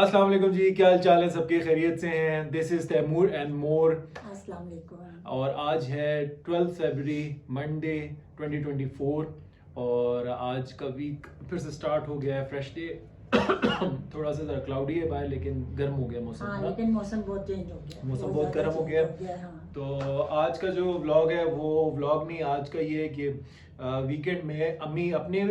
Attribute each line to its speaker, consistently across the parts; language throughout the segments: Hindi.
Speaker 1: अस्सलाम वालेकुम जी, क्या हाल चाल है? सबके खैरियत से हैं? This is Taimur and more.
Speaker 2: अस्सलाम वालेकुम।
Speaker 1: और आज है 12 फरवरी मंडे 2024 और आज का वीक फिर से स्टार्ट हो गया है। फ्रेश डे थोड़ा सा ज़रा क्लाउडी है बाहर, लेकिन गर्म हो गया मौसम।
Speaker 2: हाँ, लेकिन मौसम बहुत चेंज हो गया,
Speaker 1: मौसम बहुत गर्म हो गया।
Speaker 2: हाँ।
Speaker 1: तो आज का जो व्लॉग है वो व्लॉग नहीं, आज का ये है कि वीकेंड में अम्मी अपने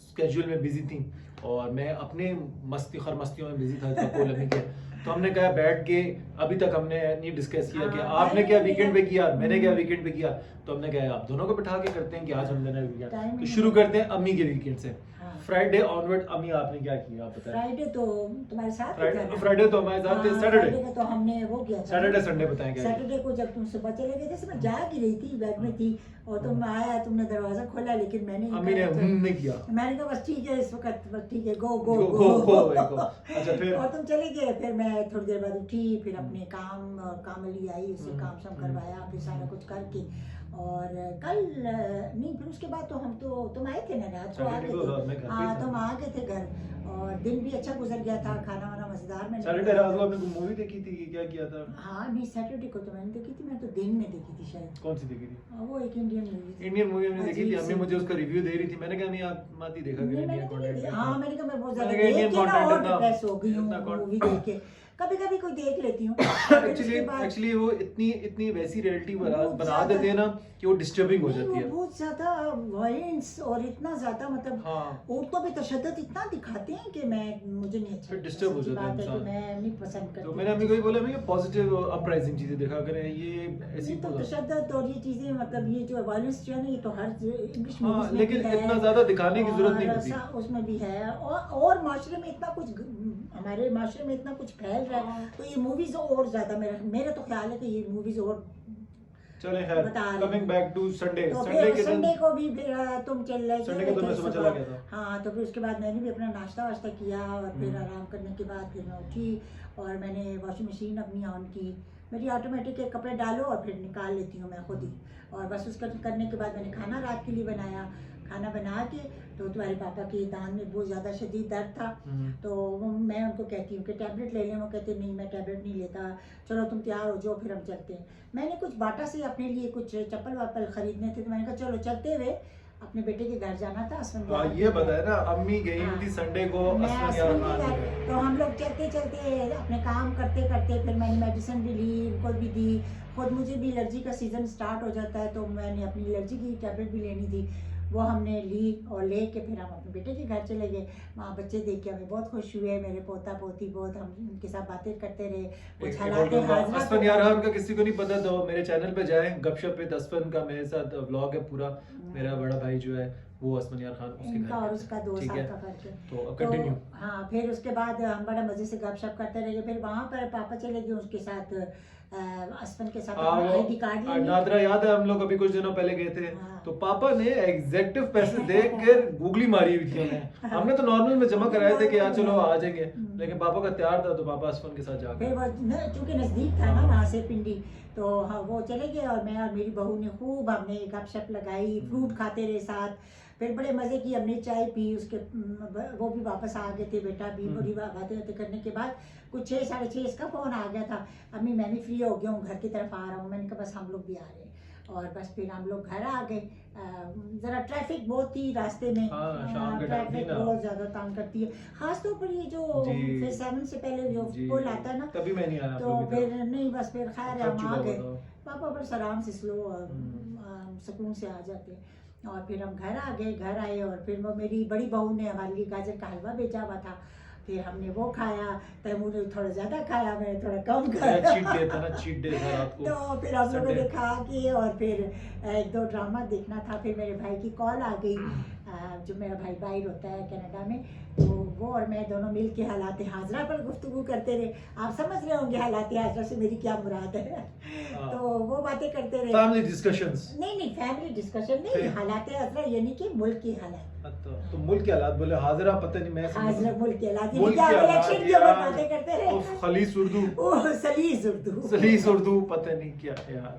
Speaker 1: स्केड्यूल में बिजी थी और मैं अपने मस्तियों में बिजी था कपूल अम्मी के। तो हमने कहा बैठ के, अभी तक हमने नहीं डिस्कस किया कि
Speaker 2: हाँ,
Speaker 1: आपने क्या वीकेंड पे किया, मैंने क्या
Speaker 2: हम्म।
Speaker 1: वीकेंड पे किया। तो हमने कहा आप दोनों को बिठा के करते हैं कि आज हमने भी किया।
Speaker 2: टाइम
Speaker 1: तो
Speaker 2: ही
Speaker 1: शुरू
Speaker 2: नहीं।
Speaker 1: करते हैं अम्मी के वीकेंड से।
Speaker 2: हाँ।
Speaker 1: फ्राइडे ऑनवर्ड अम्मी आपने क्या किया आप बताएं।
Speaker 2: फ्राइडे तो तुम्हारे साथ ही था ना?
Speaker 1: फ्राइडे तो हमारे साथ थे।
Speaker 2: हाँ,
Speaker 1: सैटरडे
Speaker 2: फ्राइडे को तो हमने वो किया था।
Speaker 1: सैटरडे संडे बताएं क्या किया?
Speaker 2: सैटरडे को जब तुम सुबह चले गए थे, मैं जाग ही रही थी, बेड में थी और तुम आया, तुमने दरवाजा खोला, लेकिन मैंने
Speaker 1: अम्मी ने नहीं किया।
Speaker 2: मैंने कहा बस ठीक है, इस वक्त बस ठीक है, गो गो
Speaker 1: गो
Speaker 2: गो
Speaker 1: गो गो। अच्छा फिर
Speaker 2: और तुम चले गए। फिर मैं थोड़ी देर बाद उठी, फिर अपने काम और कामली आई, उससे काम शाम करवाया, फिर सारा कुछ करके और कल नहीं, फिर उसके बाद तो तुम आए थे ना, रात को आ
Speaker 1: सैटरडे को मैं
Speaker 2: गए
Speaker 1: घर
Speaker 2: थे।
Speaker 1: पे ही
Speaker 2: हाँ,
Speaker 1: था।
Speaker 2: तुम आ गए थे घर और दिन भी अच्छा गुजर गया था, खाना वाना मजेदार मैंने
Speaker 1: सैटरडे
Speaker 2: बनाया
Speaker 1: रात को
Speaker 2: था।
Speaker 1: आपने कोई मूवी देखी थी कि क्या किया था?
Speaker 2: हाँ नहीं, सैटरडे को तो मैंने देखी थी, मैं तो दिन में देखी थी शायद।
Speaker 1: कौन सी देखी थी?
Speaker 2: वो एक इंडियन मूवी थी।
Speaker 1: इंडियन मूवी हमने देखी थी।
Speaker 2: अजीब
Speaker 1: अम्मी
Speaker 2: सी।
Speaker 1: मुझे उसका रिव्यू दे रही थी, मैंने कहा नहीं आप मत ही देखा
Speaker 2: नहीं,
Speaker 1: करें
Speaker 2: मैंने
Speaker 1: इंडियन
Speaker 2: तो नहीं
Speaker 1: कंटेंट।
Speaker 2: देखी। हाँ, मैंने कहा मैं बहुत ज्यादा
Speaker 1: मैंने कहा
Speaker 2: देख
Speaker 1: इंडियन
Speaker 2: के ना
Speaker 1: कंटेंट
Speaker 2: और
Speaker 1: इतना
Speaker 2: डिप्रेस हो गई हूँ
Speaker 1: इतना
Speaker 2: मूवी देख के। कभी कभी कोई देख लेती हूँ। फिर
Speaker 1: एक्चुअली
Speaker 2: उसके बाद-
Speaker 1: एक्चुअली वो इतनी वैसी रियलिटी बना
Speaker 2: बहुत
Speaker 1: बना
Speaker 2: ज्यादा-
Speaker 1: देते हैं ना कि वो डिस्टर्बिंग हो
Speaker 2: नहीं,
Speaker 1: जाती
Speaker 2: वो
Speaker 1: है।
Speaker 2: बहुत ज्यादा वायलेंस और इतना ज्यादा मतलब
Speaker 1: हाँ।
Speaker 2: औरतों पे तशद्दुद इतना दिखाते हैं कि मुझे नहीं अच्छा
Speaker 1: फिर
Speaker 2: लगता।
Speaker 1: disturb हो
Speaker 2: सच्ची
Speaker 1: जाता है
Speaker 2: बात है कि
Speaker 1: इंसान।
Speaker 2: मैं नहीं पसंद करती।
Speaker 1: तो मैंने अम्मी को ही बोला, मैं पॉजिटिव अपराइजिंग चीजें देखा करें, ये ऐसी
Speaker 2: ये तो तशद्दुद और ये चीजें, मतलब ये जो वायलेंस जो है ना, ये तो हर इंग्लिश
Speaker 1: हाँ,
Speaker 2: मूवीज में
Speaker 1: लेकिन
Speaker 2: भी है
Speaker 1: इतना ज्यादा दिखाने की जरूरत नहीं
Speaker 2: और
Speaker 1: होती।
Speaker 2: उसमें भी है और माशरे में इतना कुछ, हमारे माशरे में इतना कुछ फैल रहा है, तो ये मूवीज और ज्यादा मेरा तो ख्याल है कि ये मूवीज और
Speaker 1: चले खैर,
Speaker 2: बता रही
Speaker 1: कमिंग
Speaker 2: हूँ।
Speaker 1: Back to Sunday.
Speaker 2: तो
Speaker 1: संडे
Speaker 2: फिर
Speaker 1: के दिन
Speaker 2: संडे को भी फिर तुम चल रहे
Speaker 1: संडे को तो मैं सुबह चला गया था।
Speaker 2: हाँ, तो फिर उसके बाद मैंने भी अपना नाश्ता वाश्ता किया और फिर आराम करने के बाद फिर मैं उठी और मैंने वॉशिंग मशीन अपनी ऑन की। मेरी ऑटोमेटिक है, कपड़े डालो और फिर निकाल लेती हूँ मैं खुद ही। और बस उसका करने के बाद मैंने खाना रात के लिए बनाया। खाना बना के तो तुम्हारे पापा के दांत में बहुत ज़्यादा शदीद दर्द था, तो मैं उनको कहती हूँ कि टैबलेट ले लें। वो कहते नहीं, मैं टैबलेट नहीं लेता, चलो तुम तैयार हो जाओ फिर हम चलते हैं। मैंने कुछ बाटा से अपने लिए कुछ चप्पल वप्पल खरीदने थे, तो मैंने कहा चलो चलते हुए, अपने बेटे के घर जाना था असफन।
Speaker 1: हाँ, ये बताया ना, अम्मी गई हुई थी संडे को
Speaker 2: मैं
Speaker 1: असफन यार
Speaker 2: असफन
Speaker 1: खान
Speaker 2: के
Speaker 1: के
Speaker 2: घर, तो हम लोग चलते चलते अपने काम करते करते फिर मैंने मेडिसिन भी ली, इनको भी दी। खुद मुझे भी एलर्जी का सीज़न स्टार्ट हो जाता है, तो मैंने अपनी एलर्जी की टैबलेट भी लेनी थी, वो हमने ली और लेके फिर हम अपने बेटे के घर चले गए। वहाँ बच्चे देख के हमें बहुत खुश हुए, मेरे पोता पोती बहुत, हम उनके साथ बातें करते रहे। कुछ हालातें हाज़िरा
Speaker 1: असफन यार खान का किसी को नहीं पता तो मेरे चैनल पे जाएं, गपशप विद असफन का मेरे साथ व्लॉग है पूरा। मेरा बड़ा भाई जो है वो असफन यार खान, उसके
Speaker 2: इनका
Speaker 1: घर
Speaker 2: और उसका 2
Speaker 1: ठीक
Speaker 2: साल
Speaker 1: है।
Speaker 2: का फर्क है।
Speaker 1: तो कंटिन्यू।
Speaker 2: हाँ, फिर उसके बाद हम बड़ा मजे से गपशप करते रह गए। फिर वहाँ पर पापा चले गए, उसके साथ असफन के साथ अपना आईडी कार्ड लेने।
Speaker 1: नादरा याद है, हम लोग अभी कुछ दिनों पहले गए थे।
Speaker 2: हाँ।
Speaker 1: तो पापा ने एग्जेक्टिव पैसे देख कर गूगली मारी हुई थी हमें। हमने तो नॉर्मल में जमा कराए थे कि यार चलो आ जाएंगे, लेकिन पापा का तैयार था तो पापा असफन के साथ जा
Speaker 2: फिर
Speaker 1: गए।
Speaker 2: वो चूंकि नज़दीक था ना वहाँ से पिंडी, तो हाँ वो चले गए और मैं और मेरी बहू ने खूब हमने गपशप लगाई, फ्रूट खाते रहे साथ। फिर बड़े मज़े की, हमने चाय पी। उसके वो भी वापस आ गए थे, बेटा भी। बड़ी बातें बातें करने के बाद कुछ 6 साढ़े 6 इसका फ़ोन आ गया था, अम्मी मैं भी फ्री हो गया हूँ, घर की तरफ आ रहा हूँ। मैंने कहा बस हम लोग भी आ रहे हैं। और बस फिर हम लोग घर आ गए। ज़रा ट्रैफिक बहुत थी रास्ते में।
Speaker 1: हाँ, शाम के टाइम थी
Speaker 2: ट्रैफिक
Speaker 1: ना।
Speaker 2: बहुत ज़्यादा तंग करती है, खासतौर पर ये जो
Speaker 1: जी।
Speaker 2: फिर 7 से पहले जो
Speaker 1: जी,
Speaker 2: पुल आता है ना,
Speaker 1: तभी मैं नहीं आया आप
Speaker 2: तो
Speaker 1: लोगों की
Speaker 2: फिर
Speaker 1: तरफ।
Speaker 2: नहीं, बस फिर खैर
Speaker 1: थक
Speaker 2: हम
Speaker 1: चुका
Speaker 2: आ
Speaker 1: हुआ
Speaker 2: गए।
Speaker 1: था।
Speaker 2: पापा बस आराम से स्लो सुकून से आ जाते। और फिर हम घर आ गए, घर आए और फिर वो मेरी बड़ी बहू ने हमारे लिए गाजर का हलवा भेजा हुआ था, फिर हमने वो खाया। तैमूर ने थोड़ा ज़्यादा खाया, मैंने थोड़ा कम खाया।
Speaker 1: चीट डे था ना, चीट डे था रात को।
Speaker 2: तो फिर हम लोगों
Speaker 1: Sunday।
Speaker 2: ने खा के और फिर 1-2 ड्रामा देखना था। फिर मेरे भाई की कॉल आ गई, जो मेरा भाई बाहर होता है कनाडा में, तो वो और मैं दोनों मिल के हालात हाजरा पर गुफ्तगू करते रहे। आप समझ रहे होंगे हालात हाजरा से मेरी क्या मुराद है। तो वो बातें करते रहे।
Speaker 1: Family discussions.
Speaker 2: नहीं, फैमिली डिस्कशन नहीं, हालात हाजरा यानी कि मुल्क की हालात।
Speaker 1: तो मुल्क के हालात बोले हाजिरा पता नहीं मैं समझ
Speaker 2: हाजिर मुल्क के हालात,
Speaker 1: मुल्क
Speaker 2: क्या
Speaker 1: के हालात
Speaker 2: इलेक्शन के ऊपर
Speaker 1: यार,
Speaker 2: बातें करते रहे।
Speaker 1: उफ, खलीस उर्दू
Speaker 2: ओह सलीस उर्दू
Speaker 1: सलीस उर्दू पता नहीं क्या यार।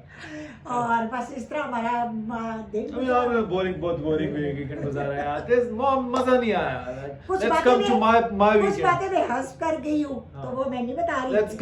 Speaker 2: और बस इस तरह हमारा दिन
Speaker 1: अब यार मैं बहुत बोरिंग वीकेंड गुजारा यार, मजा नहीं आया।
Speaker 2: कुछ
Speaker 1: लेट्स
Speaker 2: बातें
Speaker 1: कम टू माय
Speaker 2: कुछ
Speaker 1: वीकेंड,
Speaker 2: बातें मैं हंस कर गई हूँ तो
Speaker 1: हाँ।
Speaker 2: वो मैं नहीं बता रही
Speaker 1: लेट्स
Speaker 2: थी।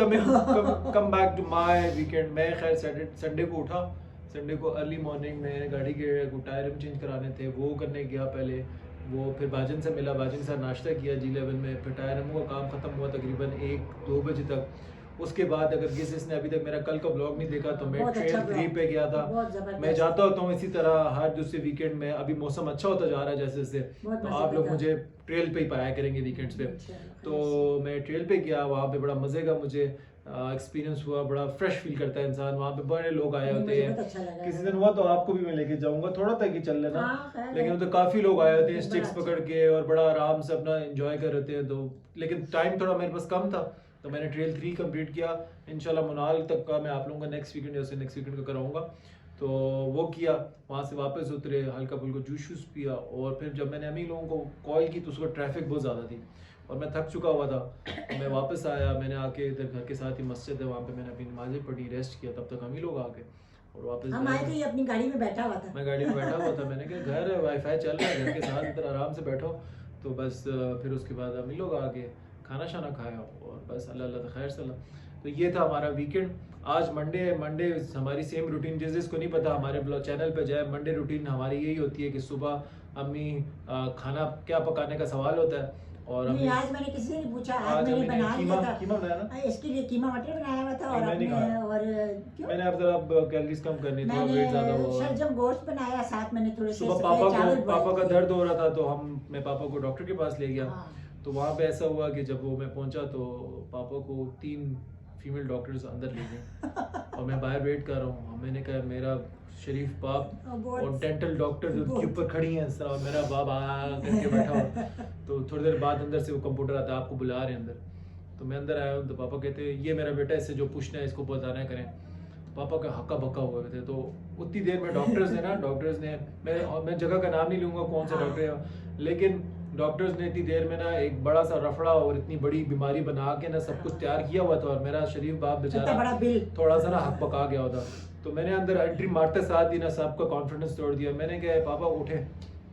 Speaker 1: Come back to my weekend. मैं खैर संडे को उठा, संडे को अर्ली मॉर्निंग में गाड़ी के टायर चेंज कराने थे, वो करने गया पहले। वो फिर भाजन से मिला, भाजन के साथ नाश्ता किया G11 में। फिर टायर का काम ख़त्म हुआ तकरीबन 1-2 बजे तक। उसके बाद अगर किसी ने अभी तक मेरा कल का ब्लॉग नहीं देखा तो मैं
Speaker 2: बहुत
Speaker 1: ट्रेल
Speaker 2: अच्छा
Speaker 1: 3 पे गया था।
Speaker 2: बहुत जबरदस्त।
Speaker 1: मैं जाता होता हूँ इसी तरह हर दूसरे वीकेंड में। अभी मौसम अच्छा होता जा रहा है जैसे जैसे,
Speaker 2: बहुत
Speaker 1: तो
Speaker 2: मजे
Speaker 1: आप लोग
Speaker 2: का।
Speaker 1: मुझे ट्रेल पे ही पाया करेंगे वीकेंड्स पे।
Speaker 2: इंशाल्लाह,
Speaker 1: तो मैं ट्रेल पे गया, वहाँ पे बड़ा मज़े का मुझे एक्सपीरियंस हुआ, बड़ा फ्रेश फील करता है इंसान। वहाँ पे बड़े लोग आए
Speaker 2: नहीं,
Speaker 1: होते
Speaker 2: मुझे
Speaker 1: हैं।
Speaker 2: बहुत अच्छा लगा
Speaker 1: किसी
Speaker 2: है।
Speaker 1: दिन हुआ तो आपको भी मैं लेके जाऊंगा, थोड़ा तक ही चल लेना।
Speaker 2: हाँ, खैर
Speaker 1: लेकिन
Speaker 2: है।
Speaker 1: तो काफ़ी लोग आए होते हैं
Speaker 2: बड़ा
Speaker 1: स्टिक्स
Speaker 2: अच्छा।
Speaker 1: पकड़ के और बड़ा आराम से अपना एंजॉय कर रहे थे। तो लेकिन टाइम थोड़ा मेरे पास कम था, तो मैंने ट्रेल 3 कंप्लीट किया। इंशाल्लाह मुनाल तक का मैं आप लोगों का नेक्स्ट वीकेंड जैसे नेक्स्ट वीकेंड का कराऊंगा। तो वो किया, वहाँ से वापस उतरे, हल्का फुल्का जूस शूस पिया। और फिर जब मैंने अम्मी लोगों को कॉल की तो उसको ट्रैफिक बहुत ज़्यादा थी और मैं थक चुका हुआ था। तो मैं वापस आया, मैंने आके इधर घर के साथ ही मस्जिद है, वहाँ पे मैंने अपनी नमाज़ें पढ़ी, रेस्ट किया। तब तक हम ही लोग आ गए और वापस
Speaker 2: हम आए तो ये अपनी गाड़ी में बैठा हुआ था।
Speaker 1: मैं गाड़ी में बैठा हुआ था। मैंने कहा घर है, वाईफाई चल रहा है, घर के साथ इधर आराम से बैठो। तो बस फिर उसके बाद हम ही लोग आ गए, खाना शाना खाया और बस अल्लाह अल्लाह खैर सला। तो ये था हमारा वीकेंड। आज मंडे हमारी सेम रूटीन, जिसको नहीं पता हमारे ब्लॉग चैनल पे जाए। मंडे रूटीन हमारी यही होती है कि सुबह अम्मी खाना क्या पकाने का सवाल होता है और
Speaker 2: नहीं,
Speaker 1: अम्मी
Speaker 2: आज मैंने किसी से नहीं पूछा, आज
Speaker 1: आज
Speaker 2: मैंने
Speaker 1: अम्मी ने
Speaker 2: बना लिया था।
Speaker 1: कीमा बनाया ना।
Speaker 2: इसके लिए कीमा मटर बनाया हुआ था और
Speaker 1: नहीं, मैंने
Speaker 2: अपने
Speaker 1: खाया।
Speaker 2: और क्यों
Speaker 1: मैंने अब जरा कैलोरीज कम करनी, थोड़ा वेट ज़्यादा
Speaker 2: मैंने
Speaker 1: हुआ।
Speaker 2: शलजम गोश्त बनाया, साथ मैंने थोड़े से
Speaker 1: सुबह
Speaker 2: सफेद चावल
Speaker 1: पापा का
Speaker 2: boil
Speaker 1: दर्द हो रहा था तो मैं पापा को डॉक्टर के पास ले गया।
Speaker 2: हाँ।
Speaker 1: तो वहाँ पे ऐसा हुआ कि जब वो मैं पहुंचा तो पापा को 3 फीमेल डॉक्टर्स अंदर ले गए और मैं बाहर वेट कर रहा हूँ। मैंने कहा मेरा शरीफ बाप और डेंटल डॉक्टर जो उनके ऊपर खड़ी हैं इस तरह, और मेरा बाप करके बैठा हो। तो थोड़ी देर बाद अंदर से वो कंप्यूटर आता है, आपको बुला रहे हैं अंदर। तो मैं अंदर आया हूँ तो पापा कहते हैं ये मेरा बेटा, इससे जो पूछना है इसको बताना करें। पापा का हक्का बक्का हुए थे। तो उतनी देर में डॉक्टर्स ने मैं जगह का नाम नहीं लूँगा कौन सा डॉक्टर है, लेकिन डॉक्टर्स ने इतनी देर में ना एक बड़ा सा रफड़ा और इतनी बड़ी बीमारी बना के ना सब कुछ तैयार किया हुआ था और मेरा शरीफ बाप बेचारा
Speaker 2: बड़ा बिल
Speaker 1: थोड़ा सा ना हक पका गया होता। तो मैंने अंदर एंट्री मारते साथ ही ना सबका कॉन्फिडेंस तोड़ दिया। मैंने कहा पापा उठे,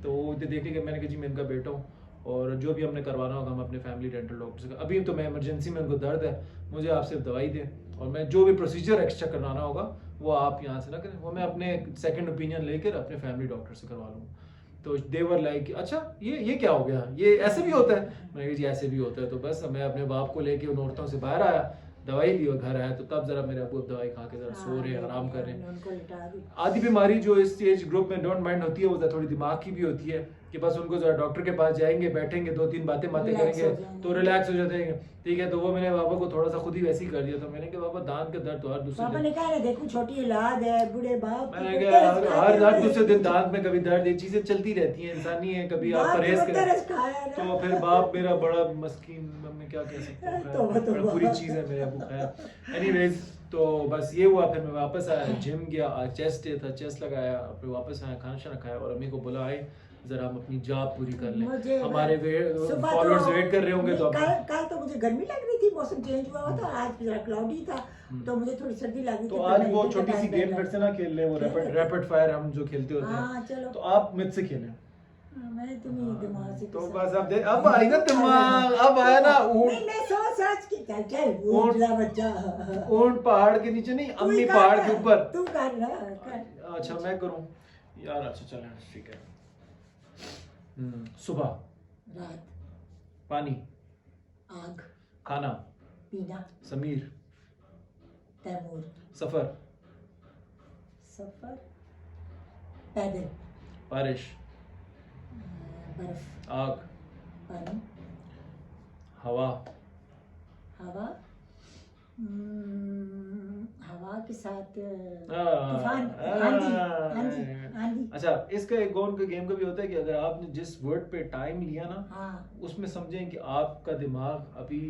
Speaker 1: तो वो देखने के मैंने कहा जी मैं इनका बेटा हूँ और जो भी हमने करवाना होगा हम अपने फैमिली डेंटल डॉक्टर से, अभी तो मैं इमरजेंसी में उनको दर्द है, मुझे आप सिर्फ दवाई दें और मैं जो भी प्रोसीजर एक्स्ट्रा करवाना होगा वो आप यहाँ से ना करें, वो मैं अपने सेकंड ओपिनियन लेकर अपने फैमिली डॉक्टर से करवा लूँगा। तो देवर लाइक अच्छा ये क्या हो गया, ये ऐसे भी होता है? मैंने कहा जी ऐसे भी होता है। तो बस मैं अपने बाप को लेके उन औरतों से बाहर आया, दवाई ली और घर आया। तो तब जरा मेरे अबू दवाई खा के जरा सो रहे हैं, आराम कर रहे हैं। आधी बीमारी जो इस एज ग्रुप में डोंट माइंड होती है वो थोड़ी दिमाग की भी होती है कि बस उनको जरा डॉक्टर के पास जाएंगे, बैठेंगे, 2-3 बातें करेंगे तो रिलैक्स हो जाते हैं। ठीक है, तो वो मैंने पापा को थोड़ा सा खुद ही वैसे ही कर दिया था। मैंने कहा पापा दांत का दर्द तो हर दूसरे
Speaker 2: पापा
Speaker 1: दिन,
Speaker 2: ने कहा देखो छोटी औलाद है, बूढ़े बाप
Speaker 1: मैंने कहा हर दूसरे दिन दांत में कभी दर्द, ये चीजें चलती रहती हैं, इंसानी है, कभी आप परहेज करें। तो फिर बाप मेरा बड़ा मस्कीन, मैं क्या कह सकता हूँ, बड़ा बुरी चीज है मेरे अबू। खैर एनीवेज, तो बस ये हुआ। फिर मैं वापस आया, जिम गया, आज चेस्ट डे था, चेस्ट लगाया, फिर वापस आया, खाना शाना खाया और अम्मी को बुलाए जरा हम अपनी जॉब पूरी कर लें। हमारे फॉलोअर्स वेट कर रहे होंगे। तो
Speaker 2: कल तो मुझे गर्मी लग रही थी, मौसम चेंज हुआ था, आज जरा क्लाउडी था तो मुझे थोड़ी सर्दी लगी।
Speaker 1: तो आज वो छोटी सी गेम फिर से ना खेल ले, वो रैपिड फायर हम जो खेलते होते हैं।
Speaker 2: चलो
Speaker 1: तो आप मुझसे खेलें।
Speaker 2: मैं तुम्हें दिमाग से
Speaker 1: तो बस अब आई ना दिमाग, अब आया ना
Speaker 2: मैं सोच के चल ऊँट बच्चा,
Speaker 1: ऊँट पहाड़ के नीचे नहीं, अम्मी पहाड़ के ऊपर।
Speaker 2: तू कर ना कर।
Speaker 1: अच्छा मैं करूं यार, अच्छा चलें ठीक है। सुबह,
Speaker 2: रात,
Speaker 1: पानी,
Speaker 2: आग,
Speaker 1: खाना,
Speaker 2: पीना,
Speaker 1: समीर,
Speaker 2: तैमूर,
Speaker 1: सफर,
Speaker 2: पैदल,
Speaker 1: बारिश,
Speaker 2: बर्फ,
Speaker 1: आग,
Speaker 2: पानी,
Speaker 1: हवा,
Speaker 2: हवा, हवा के साथ तूफान, आंधी।
Speaker 1: अच्छा, इसका एक गौन का गेम का भी होता है कि अगर आपने जिस वर्ड पे टाइम लिया ना,
Speaker 2: हाँ।
Speaker 1: उसमें समझें कि आपका दिमाग अभी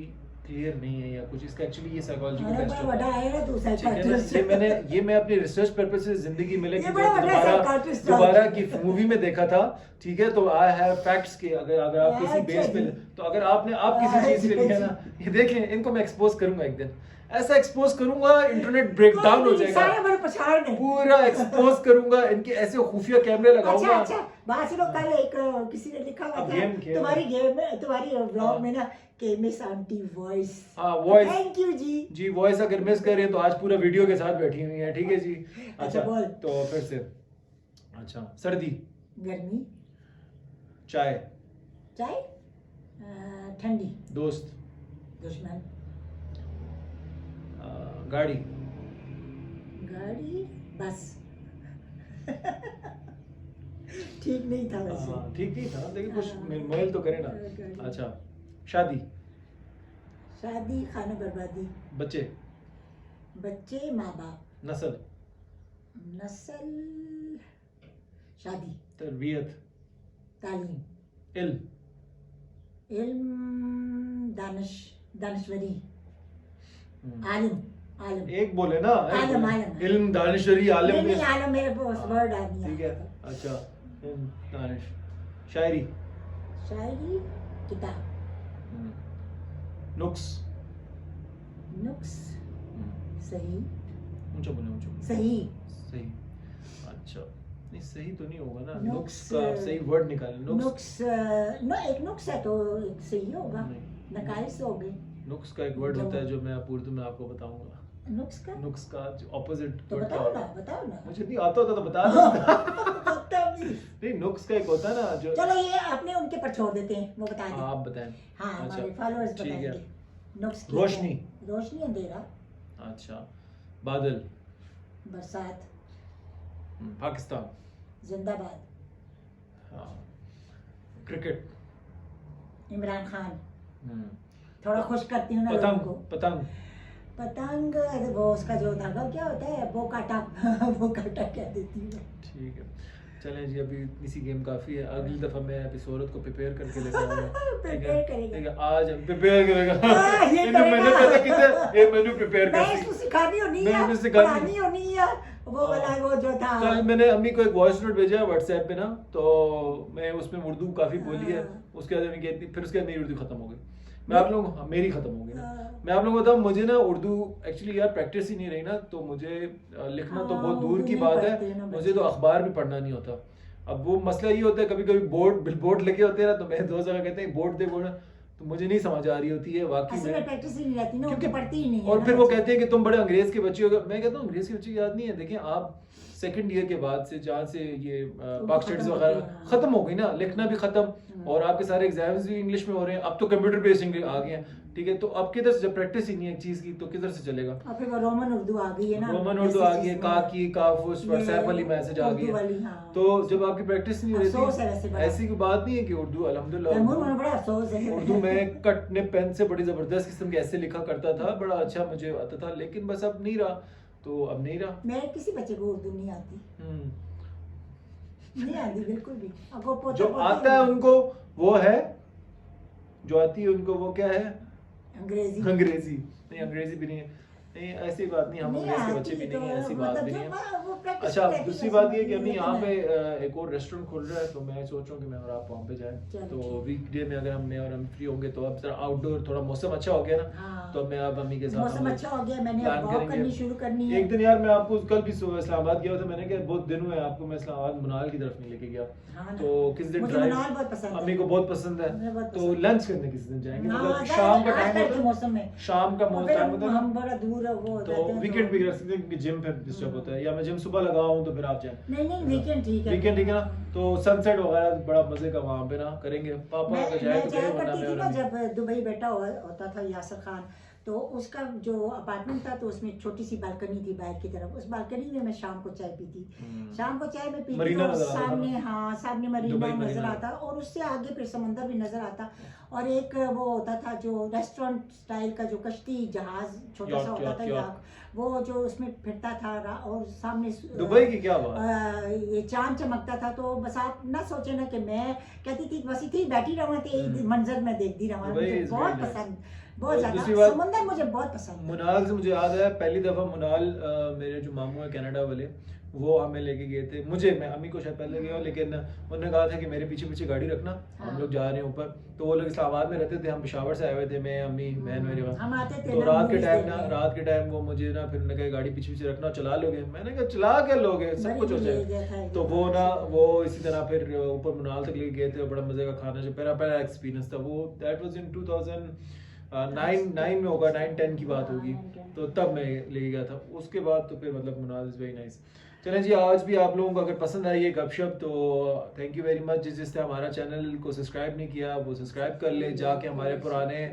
Speaker 1: क्लियर नहीं है या कुछ, इसका एक्चुअली ये साइकोलॉजिकल
Speaker 2: अरे
Speaker 1: टेस्ट
Speaker 2: बड़ा
Speaker 1: होता
Speaker 2: बड़ा
Speaker 1: है।
Speaker 2: आएगा तू
Speaker 1: ठीक है ना,
Speaker 2: साइकाट्रिस्ट।
Speaker 1: ये मैं अपनी रिसर्च पर्पस से जिंदगी में लेके
Speaker 2: ये बड़ा बड़ा psychiatrist था।
Speaker 1: दोबारा की मूवी में देखा था। ठीक है, तो आई हैव फैक्ट्स के, अगर अगर आप किसी
Speaker 2: अच्छा
Speaker 1: बेस पे,
Speaker 2: जी।
Speaker 1: तो अगर आपने आप किसी चीज पे लिया ना, ये देखें, इनको मैं एक्सपोज करूंगा एक दिन, ऐसा एक्सपोज करूंगा इंटरनेट ब्रेक डाउन हो जाएगा,
Speaker 2: सारे बड़े पछाड़ में।
Speaker 1: पूरा एक्सपोज करूंगा, इनके ऐसे खुफिया कैमरे
Speaker 2: अच्छा
Speaker 1: लगाऊंगा।
Speaker 2: अच्छा, बात सुनो, कल एक किसी ने लिखा हुआ
Speaker 1: अब
Speaker 2: था
Speaker 1: गेम खेल
Speaker 2: तुम्हारी गेम में, तुम्हारी
Speaker 1: हाँ।
Speaker 2: ब्लॉग में ना, कि मिस आंटी वॉइस।
Speaker 1: हाँ, वॉइस।
Speaker 2: Thank you ji.
Speaker 1: जी, वॉइस अगर मिस कर रही है तो आज पूरा वीडियो के साथ बैठी हुई है। ठीक है जी।
Speaker 2: अच्छा, बोल।
Speaker 1: तो फिर से, अच्छा, सर्दी,
Speaker 2: गर्मी,
Speaker 1: चाय,
Speaker 2: चाय, ठंडी,
Speaker 1: दोस्त,
Speaker 2: दुश्मन,
Speaker 1: गाड़ी,
Speaker 2: गाड़ी, बस। ठीक नहीं था वैसे।
Speaker 1: ठीक नहीं था लेकिन कुछ
Speaker 2: हाँ।
Speaker 1: मेल तो करे ना।
Speaker 2: गाड़ी।
Speaker 1: अच्छा, शादी,
Speaker 2: शादी, खाना बर्बादी,
Speaker 1: बच्चे,
Speaker 2: बच्चे, माँ बाप,
Speaker 1: नस्ल,
Speaker 2: नस्ल, शादी,
Speaker 1: तरबियत,
Speaker 2: तालीम,
Speaker 1: इल्म,
Speaker 2: इल्म, दानश्वरी, आलिम, आलम।
Speaker 1: एक बोले ना, एक
Speaker 2: आलम,
Speaker 1: बोले।
Speaker 2: आलम।
Speaker 1: इल्म, दानिशरी, आलिम
Speaker 2: नहीं
Speaker 1: में।
Speaker 2: नहीं, आलम मेरे पास
Speaker 1: हाँ,
Speaker 2: वर्ड आ नहीं
Speaker 1: ठीक है।
Speaker 2: आता।
Speaker 1: अच्छा, इल्म, दानिश, शायरी,
Speaker 2: शायरी, किताब,
Speaker 1: नुक्स,
Speaker 2: नुक्स, सही,
Speaker 1: ऊंचा बोले, ऊंचा,
Speaker 2: सही,
Speaker 1: सही। अच्छा, नहीं सही तो नहीं होगा ना,
Speaker 2: नुक्स,
Speaker 1: नुक्स का आप सही वर्ड निकालें। नुक्स,
Speaker 2: नुक्स, नो एक नुक्स है तो एक सही होगा,
Speaker 1: नहीं।
Speaker 2: नकाइस हो गए।
Speaker 1: नुक्स का एक वर्ड होता है जो मैं उर्दू में आपको बताऊंगा।
Speaker 2: नुक्स का
Speaker 1: नुक्स का ऑपोजिट
Speaker 2: तो बताओ ना, बताओ ना।
Speaker 1: मुझे नहीं आता होता तो बता दूंगा।
Speaker 2: पता नहीं।
Speaker 1: नहीं, नुक्स का एक होता है ना जो,
Speaker 2: चलो ये अपने उनके पर छोड़ देते हैं, वो बता दें।
Speaker 1: आप बताएं।
Speaker 2: हाँ,
Speaker 1: अच्छा,
Speaker 2: हमारे फॉलोअर्स
Speaker 1: ठीक है।
Speaker 2: बताएंगे। नुक्स की
Speaker 1: रोशनी,
Speaker 2: क्या है? रोशनी, अंधेरा,
Speaker 1: अच्छा, बादल,
Speaker 2: बरसात,
Speaker 1: पाकिस्तान,
Speaker 2: जिंदाबाद,
Speaker 1: हाँ, क्रिकेट,
Speaker 2: इमरान खान।
Speaker 1: हम्म,
Speaker 2: थोड़ा खुश करती हूँ ना लोगों
Speaker 1: पतंग,
Speaker 2: को।
Speaker 1: पतंग,
Speaker 2: पतंग, अरे वो उसका जो धागा क्या होता है, वो काटा। वो काटा कह देती हूँ।
Speaker 1: ठीक है। चलें जी, अभी इसी गेम काफ़ी है। अगली दफ़ा मैं अभी सूरत को प्रिपेयर करके लेकर आऊँगा। ठीक है,
Speaker 2: Prepare करेगा।
Speaker 1: ठीक है, आज हम प्रिपेयर करेगा।
Speaker 2: ये
Speaker 1: इन्हें मैंने
Speaker 2: करेगा।
Speaker 1: पता कितना ये मैंने प्रिपेयर
Speaker 2: मैं
Speaker 1: कर
Speaker 2: इसको सिखानी होनी
Speaker 1: मैं
Speaker 2: है,
Speaker 1: इसको सिखानी-
Speaker 2: पढ़ानी होनी है। वो वाला वो जो था।
Speaker 1: कल मैंने अम्मी को एक वॉइस नोट भेजा है व्हाट्सएप पे ना, तो मैं उसमें उर्दू काफ़ी बोली है।
Speaker 2: हाँ।
Speaker 1: उसके बाद अम्मी कहती, फिर उसके बाद मेरी उर्दू खत्म हो गई। मैं आप लोगों को, मेरी खत्म हो गई ना।
Speaker 2: हाँ।
Speaker 1: मैं आप लोगों को बताऊँ, मुझे ना उर्दू एक्चुअली यार प्रैक्टिस ही नहीं रही ना, तो मुझे लिखना तो
Speaker 2: हाँ,
Speaker 1: बहुत दूर
Speaker 2: उर्दू
Speaker 1: की
Speaker 2: नहीं
Speaker 1: बात
Speaker 2: पढ़ते हैं
Speaker 1: है,
Speaker 2: ना
Speaker 1: मुझे
Speaker 2: बच्चे।
Speaker 1: तो अखबार भी पढ़ना नहीं होता। अब वो मसला ये होता है, कभी कभी बोर्ड बिल बोर्ड लगे होते हैं ना, तो मेरे दोस्त अगर कहते हैं बोर्ड दे बोर्ड, तो मुझे नहीं समझ आ रही होती है वाकई
Speaker 2: असल में
Speaker 1: में,
Speaker 2: प्रैक्टिस ही नहीं रहती ना,
Speaker 1: क्योंकि
Speaker 2: उनको पढ़ती ही नहीं है
Speaker 1: और
Speaker 2: ना
Speaker 1: फिर वो
Speaker 2: बच्चे।
Speaker 1: कहते हैं कि तुम बड़े अंग्रेज के बच्चे हो। मैं कहता हूँ अंग्रेज के बच्चे की याद नहीं है। देखिए आप सेकंड ईयर के बाद से जहाँ से ये पाक स्टडीज
Speaker 2: खत्म
Speaker 1: वगैरह
Speaker 2: होती है, हाँ।
Speaker 1: खत्म हो गई ना, लिखना भी खत्म, और आपके सारे एग्जाम्स भी इंग्लिश में हो रहे हैं। अब तो कंप्यूटर बेस्ड इंग्लिश आ गए हैं। ठीक है, तो अब किधर से, जब प्रैक्टिस ही नहीं है एक चीज की, तो किधर से चलेगा।
Speaker 2: और फिर वो रोमन उर्दू आ गई है ना,
Speaker 1: रोमन
Speaker 2: ऐसी
Speaker 1: उर्दू आ गई है,
Speaker 2: चीज़
Speaker 1: का
Speaker 2: में।
Speaker 1: की काफ उस
Speaker 2: ये
Speaker 1: व्हाट्सएप वाली मैसेज आ गई
Speaker 2: उर्दू
Speaker 1: है।
Speaker 2: वाली, हाँ।
Speaker 1: तो जब आपकी प्रैक्टिस नहीं
Speaker 2: अफसोस है वैसे
Speaker 1: रहती,
Speaker 2: बड़ा।
Speaker 1: ऐसी कोई बात नहीं है कि उर्दू अल्हम्दुलिल्लाह
Speaker 2: तैमूर, मुझे बड़ा अफसोस है।
Speaker 1: उर्दू में कटने पेन से बड़ी जबरदस्त किस्म के ऐसे लिखा करता था, बड़ा अच्छा मुझे आता था, लेकिन बस अब नहीं रहा, तो अब नहीं रहा।
Speaker 2: मेरे किसी बच्चे को उर्दू नहीं आती,
Speaker 1: हम्म,
Speaker 2: नहीं आती बिल्कुल भी। अब वो पोता
Speaker 1: जो
Speaker 2: पोती
Speaker 1: आता है उनको वो है, जो आती है उनको वो क्या है,
Speaker 2: अंग्रेजी।
Speaker 1: अंग्रेजी। नहीं, अंग्रेजी भी नहीं है। नहीं, ऐसी बात नहीं, हम
Speaker 2: नहीं
Speaker 1: अंग्रेज के
Speaker 2: आती
Speaker 1: बच्चे भी
Speaker 2: तो
Speaker 1: नहीं है, ऐसी बात
Speaker 2: मतलब
Speaker 1: भी
Speaker 2: जो
Speaker 1: नहीं है।
Speaker 2: वो practice
Speaker 1: अच्छा,
Speaker 2: रहती है
Speaker 1: दूसरी
Speaker 2: वैसे
Speaker 1: बात ये कि अभी
Speaker 2: लेकिन
Speaker 1: यहाँ पे
Speaker 2: मैं-
Speaker 1: एक और रेस्टोरेंट खुल रहा है, तो मैं सोच रहा हूँ कि मैं और आप वहाँ पे जाएं।
Speaker 2: चलो
Speaker 1: तो
Speaker 2: ठीक।
Speaker 1: वीकडे में अगर हम फ्री होंगे, तो अब जरा आउटडोर, थोड़ा मौसम अच्छा हो गया ना,
Speaker 2: हाँ।
Speaker 1: तो मैं अब अम्मी के साथ
Speaker 2: मौसम
Speaker 1: हम
Speaker 2: अच्छा हो गया, मैंने
Speaker 1: प्लान
Speaker 2: अब वॉक
Speaker 1: करेंगे।
Speaker 2: करनी शुरू करनी है।
Speaker 1: एक दिन यार मैं आपको कल भी सुबह इस्लामाबाद गया था, मैंने कहा बहुत दिन हुए आपको मैं इस्लामाबाद मनाल की तरफ नहीं लेके गया।
Speaker 2: हाँ ना।
Speaker 1: तो किस दिन
Speaker 2: मुझे
Speaker 1: ड्राइव,
Speaker 2: मनाल बहुत पसंद है।
Speaker 1: अम्मी को बहुत पसंद है,
Speaker 2: मुझे बहुत
Speaker 1: तो
Speaker 2: पसंद है।
Speaker 1: लंच करने किस दिन जाएंगे,
Speaker 2: हाँ,
Speaker 1: मतलब
Speaker 2: जाए-
Speaker 1: शाम का टाइम
Speaker 2: आजकल
Speaker 1: होता
Speaker 2: के
Speaker 1: है,
Speaker 2: मौसम में।
Speaker 1: शाम का
Speaker 2: और फिर
Speaker 1: टाइम होता है
Speaker 2: हम
Speaker 1: ना,
Speaker 2: बड़ा दूर है, वो हो
Speaker 1: तो
Speaker 2: जाते हैं,
Speaker 1: वीकेंड भी कर सकते हैं क्योंकि जिम पे डिस्टर्ब होता है, या मैं जिम सुबह लगाऊं तो फिर आप जाएं।
Speaker 2: नहीं नहीं, वीकेंड ठीक है।
Speaker 1: वीकेंड ठीक है ना, तो सनसेट वगैरह बड़ा मजे का वहाँ पे ना करेंगे। पापा
Speaker 2: मैं
Speaker 1: का जाए तो
Speaker 2: जाया
Speaker 1: गए, वरना
Speaker 2: करती
Speaker 1: मैं
Speaker 2: थी
Speaker 1: और
Speaker 2: ना,
Speaker 1: अम्मी।
Speaker 2: जब दुबई बेटा होता था यासर खान, तो उसका जो अपार्टमेंट था, तो उसमें एक छोटी सी बालकनी थी बाहर की तरफ। उस बालकनी में मैं शाम को चाय पीती। शाम को चाय में पीती
Speaker 1: मरीना
Speaker 2: तो
Speaker 1: नजर आता था
Speaker 2: सामने,
Speaker 1: ना?
Speaker 2: हाँ सामने मरीना
Speaker 1: दुबई
Speaker 2: नजर
Speaker 1: मरीना।
Speaker 2: आता, और उससे आगे फिर समंदर भी नजर आता, और एक वो होता था जो रेस्टोरेंट स्टाइल का जो कश्ती जहाज छोटा सा होता था,
Speaker 1: याक,
Speaker 2: याक, वो जो उसमें फिरता था, और सामने
Speaker 1: दुबई की क्या बात,
Speaker 2: ये चांद चमकता था। तो बस आप ना सोचे ना कि मैं कहती थी बस इतनी बैठी रहूँ, तो एक मंजर में देखती रहूँ।
Speaker 1: दुबई
Speaker 2: मुझे
Speaker 1: is
Speaker 2: बहुत
Speaker 1: very nice.
Speaker 2: पसंद बहुत
Speaker 1: और
Speaker 2: ज्यादा
Speaker 1: दूसरी बात,
Speaker 2: समुंदर मुझे बहुत पसंद है।
Speaker 1: मुनाल से मुझे याद है पहली दफा मुनाल मेरे जो मामू है कनाडा वाले, वो हमें लेके गए थे, मैं अम्मी को शायद पहले गया हूँ, लेकिन उन्होंने कहा था कि मेरे पीछे पीछे गाड़ी रखना,
Speaker 2: हाँ।
Speaker 1: हम लोग जा रहे हैं ऊपर। तो वो लोग इस्लामाबाद में रहते थे, हम पेशावर से आए हुए थे, मैं अम्मी बहन मेरे पास।
Speaker 2: हम आते थे
Speaker 1: तो
Speaker 2: ना
Speaker 1: रात के
Speaker 2: movies
Speaker 1: टाइम ना,
Speaker 2: देखने।
Speaker 1: रात के टाइम वो मुझे ना, फिर उन्होंने कहा गाड़ी पीछे पीछे रखना, चला लोगे? मैंने कहा चला क्या लोगे, सब
Speaker 2: बड़ी
Speaker 1: कुछ हो
Speaker 2: भी ले
Speaker 1: जाएगा।
Speaker 2: गया था
Speaker 1: तो
Speaker 2: एक
Speaker 1: वो
Speaker 2: बार
Speaker 1: ना,
Speaker 2: ऐसे।
Speaker 1: वो इसी तरह फिर ऊपर मुनाल तक लेके गए थे, बड़ा मजे का खाना, जो मेरा पहला एक्सपीरियंस था वो, दैट वाज इन 2009 में होगा, 9-10 की बात होगी। तो तब मैं ले गया था, उसके बाद तो फिर मतलब मुनाल इज वेरी नाइस। चलें जी, आज भी आप लोगों को अगर पसंद आई ये गपशप तो थैंक यू वेरी मच। जिसने हमारा चैनल को सब्सक्राइब नहीं किया वो सब्सक्राइब कर ले, जाके हमारे पुराने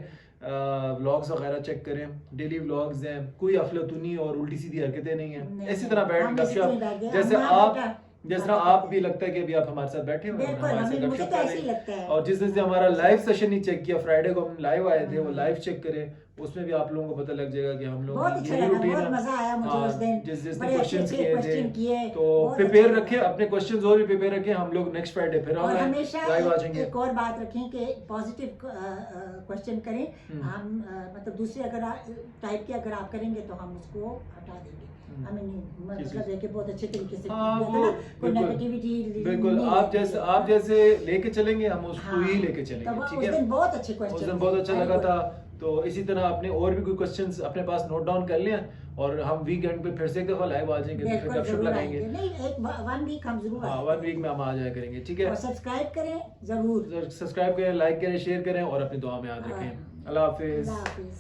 Speaker 1: व्लॉग्स वगैरह चेक करें, डेली व्लॉग्स हैं, कोई अफलातूनी और उल्टी सीधी हरकतें नहीं हैं, इसी तरह बैठ गपशप, जैसे आप भी लगता है कि अभी आप हमारे साथ बैठे हुए हैं, हमारे साथ
Speaker 2: मुझे
Speaker 1: गपशप
Speaker 2: तो
Speaker 1: कर
Speaker 2: ऐसे ही
Speaker 1: रहे
Speaker 2: लगता है।
Speaker 1: हैं। और जिसने हमारा लाइव सेशन नहीं चेक किया, फ्राइडे को हम लाइव आए थे, वो लाइव चेक करें, उसमें भी आप लोगों को पता लग जाएगा कि हम लोग
Speaker 2: बहुत अच्छा लगा, बहुत मजा आया मुझे उस दिन।
Speaker 1: जिसने
Speaker 2: बड़े
Speaker 1: क्वेश्चंस
Speaker 2: अच्छे क्वेश्चन किए,
Speaker 1: तो
Speaker 2: बहुत
Speaker 1: प्रिपेयर
Speaker 2: अच्छा
Speaker 1: रखें
Speaker 2: लगा।
Speaker 1: अपने क्वेश्चंस, और भी प्रिपेयर रखें। हम लोग नेक्स्ट फ्राइडे फिर
Speaker 2: और हमेशा
Speaker 1: लाइव आ जाएंगे।
Speaker 2: एक और बात रखें कि पॉजिटिव क्वेश्चन करें। हम मतलब दूसरे अगर टाइप के अगर आप करेंगे तो हम उसको हटा देंगे। हमें नहीं मतलब है कि बहुत अच्छे तरीके से
Speaker 1: हाँ,
Speaker 2: किया था
Speaker 1: वो
Speaker 2: ना, कोई
Speaker 1: बिल्कुल,
Speaker 2: नेगेटिविटी
Speaker 1: बिल्कुल
Speaker 2: नहीं
Speaker 1: आप
Speaker 2: है।
Speaker 1: जैसे लेके चलेंगे हम उसको
Speaker 2: हाँ,
Speaker 1: ही लेके चलेंगे,
Speaker 2: तब
Speaker 1: ठीक
Speaker 2: उस
Speaker 1: है।
Speaker 2: दिन बहुत अच्छे क्वेश्चन
Speaker 1: उस दिन बहुत अच्छा
Speaker 2: very
Speaker 1: लगा
Speaker 2: good।
Speaker 1: था। तो इसी तरह आपने और भी कोई क्वेश्चंस अपने पास नोट डाउन कर लिया, और हम वीकेंड पे फिर से एक दफा लाइव आ जाएंगे, तो फिर
Speaker 2: बिल्कुल
Speaker 1: गपशप
Speaker 2: जरूर
Speaker 1: लगाएंगे।
Speaker 2: आएंगे। नहीं, एक 1 वीक हम जरूर
Speaker 1: हाँ,
Speaker 2: आएंगे।
Speaker 1: 1 वीक में हम आ जाया करेंगे, ठीक है।
Speaker 2: और सब्सक्राइब करें जरूर।
Speaker 1: सब्सक्राइब करें, लाइक करें, शेयर करें, और अपनी दुआ में याद रखें। अल्लाह हाफिज।
Speaker 2: अल्लाह हाफिज।